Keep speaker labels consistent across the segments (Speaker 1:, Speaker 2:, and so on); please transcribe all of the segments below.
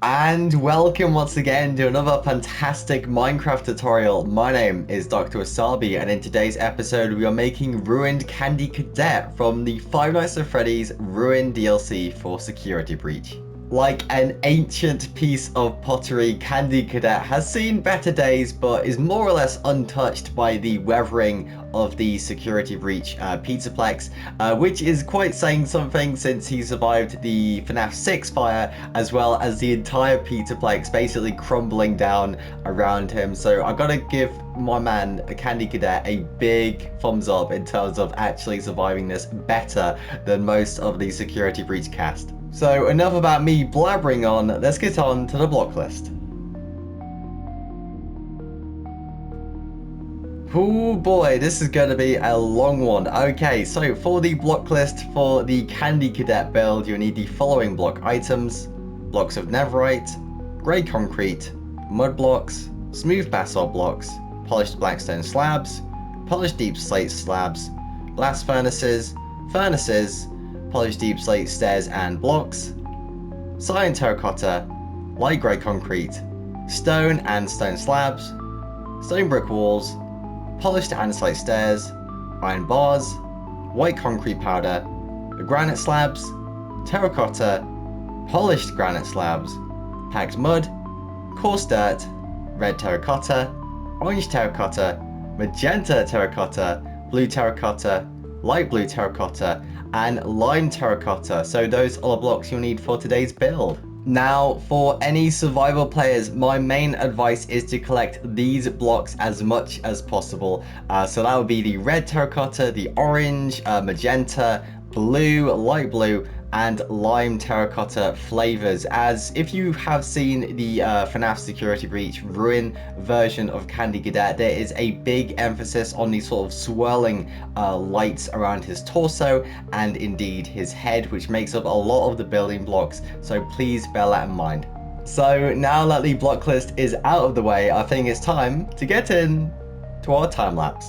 Speaker 1: And welcome once again to another fantastic Minecraft tutorial. My name is Dr. Wasabi, and in today's episode we are making Ruined Candy Cadet from the Five Nights at Freddy's Ruined DLC for Security Breach. Like an ancient piece of pottery, Candy Cadet has seen better days, but is more or less untouched by the weathering of the security breach pizzaplex, which is quite saying something since he survived the FNAF 6 fire, as well as the entire pizzaplex basically crumbling down around him. So I've got to give my man, Candy Cadet, a big thumbs up in terms of actually surviving this better than most of the security breach cast. So enough about me blabbering on, let's get on to the block list. Oh boy, this is going to be a long one. Okay, so for the block list for the Candy Cadet build, you need the following block items: blocks of netherite, grey concrete, mud blocks, smooth basalt blocks, polished blackstone slabs, polished deep slate slabs, glass furnaces, polished deep slate stairs and blocks, cyan terracotta, light grey concrete, stone and stone slabs, stone brick walls, polished andesite stairs, iron bars, white concrete powder, granite slabs, terracotta, polished granite slabs, packed mud, coarse dirt, red terracotta, orange terracotta, magenta terracotta, blue terracotta, light blue terracotta, and lime terracotta. So those are the blocks you'll need for today's build. Now, for any survival players, my main advice is to collect these blocks as much as possible. So that would be the red terracotta, the orange, magenta, blue, light blue, and lime terracotta flavors, as if you have seen the FNAF Security Breach Ruin version of Candy Cadet, there is a big emphasis on these sort of swirling lights around his torso and indeed his head, which makes up a lot of the building blocks, so please bear that in mind. So now that the block list is out of the way, I think it's time to get in to our time lapse.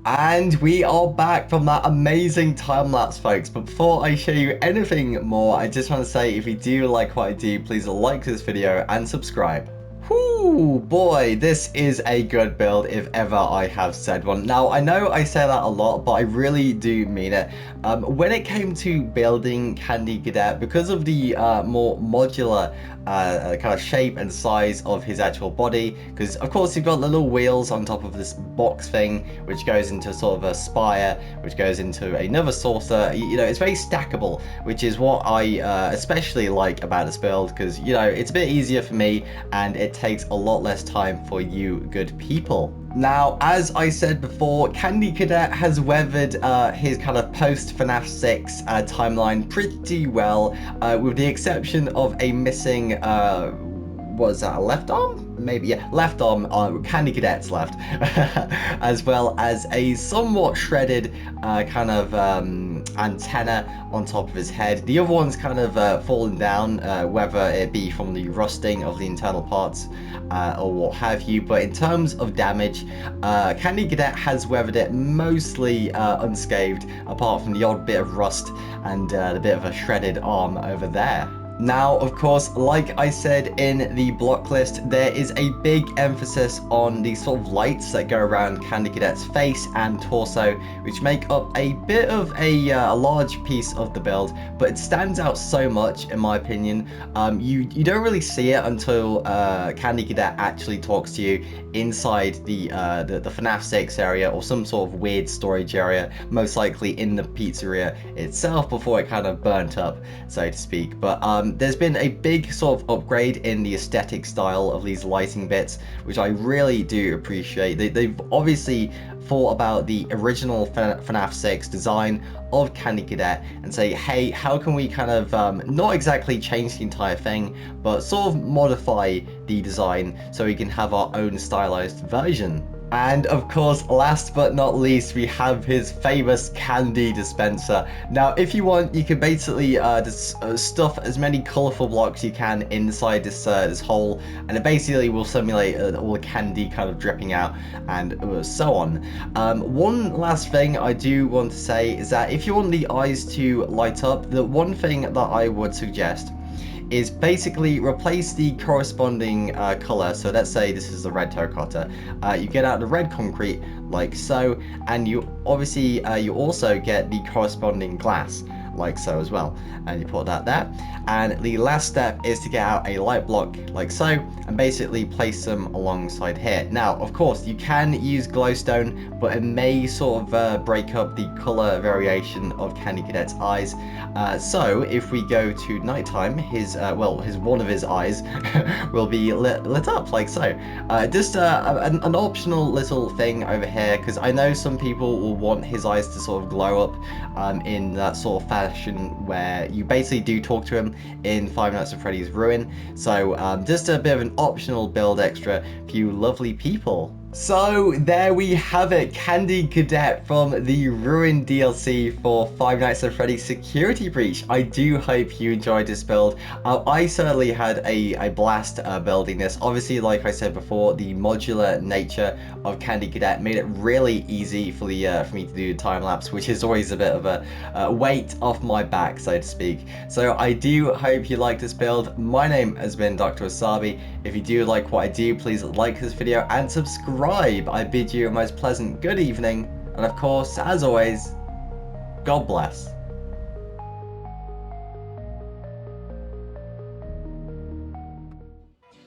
Speaker 1: And we are back from that amazing time lapse, folks. But before I show you anything more, I just want to say, if you do like what I do, please like this video and subscribe. Whoo, boy, this is a good build if ever I have said one. Now, I know I say that a lot, but I really do mean it. When it came to building Candy Cadet, because of the more modular kind of shape and size of his actual body, because of course you've got little wheels on top of this box thing, which goes into sort of a spire, which goes into another saucer. You know, it's very stackable, which is what I especially like about this build, because, you know, it's a bit easier for me and it takes a lot less time for you good people. Now, as I said before, Candy Cadet has weathered his kind of post-FNAF 6 timeline pretty well, with the exception of a missing, what is that, a left arm? Maybe, yeah, left arm, Candy Cadet's left, as well as a somewhat shredded kind of antenna on top of his head. The other one's kind of fallen down, whether it be from the rusting of the internal parts or what have you. But in terms of damage, Candy Cadet has weathered it mostly unscathed, apart from the odd bit of rust and the bit of a shredded arm over there. Now, of course, like I said in the block list, there is a big emphasis on the sort of lights that go around Candy Cadet's face and torso, which make up a bit of a large piece of the build, but it stands out so much, in my opinion. You don't really see it until Candy Cadet actually talks to you inside the FNAF 6 area, or some sort of weird storage area, most likely in the pizzeria itself, before it kind of burnt up, so to speak. But there's been a big sort of upgrade in the aesthetic style of these lighting bits, which I really do appreciate. They've obviously thought about the original FNAF 6 design of Candy Cadet and say, hey, how can we kind of not exactly change the entire thing, but sort of modify the design so we can have our own stylized version. And of course, last but not least, we have his famous candy dispenser. Now, if you want, you can basically stuff as many colorful blocks you can inside this hole, and it basically will simulate all the candy kind of dripping out and so on. One last thing I do want to say is that if you want the eyes to light up, the one thing that I would suggest is basically replace the corresponding color. So let's say this is the red terracotta. You get out the red concrete like so, and you obviously you also get the corresponding glass like so as well, and you put that there. And the last step is to get out a light block like so and basically place them alongside here. Now, of course, you can use glowstone, but it may sort of break up the color variation of Candy Cadet's eyes. So if we go to nighttime, his one of his eyes will be lit up like so. Just an optional little thing over here, because I know some people will want his eyes to sort of glow up in that sort of fashion where you basically do talk to him in Five Nights at Freddy's Ruin. So just a bit of an optional build extra for you lovely people. So there we have it, Candy Cadet from the Ruin DLC for Five Nights at Freddy's Security Breach. I do hope you enjoyed this build. I certainly had a blast building this. Obviously, like I said before, the modular nature of Candy Cadet made it really easy for me to do the time lapse, which is always a bit of a weight off my back, so to speak. So I do hope you like this build. My name has been Dr. Wasabi. If you do like what I do, please like this video and subscribe. I bid you a most pleasant good evening, and of course, as always, God bless.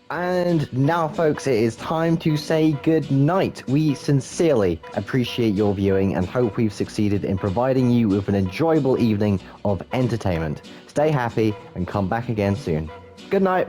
Speaker 1: And now, folks, it is time to say good night. We sincerely appreciate your viewing and hope we've succeeded in providing you with an enjoyable evening of entertainment. Stay happy and come back again soon. Good night.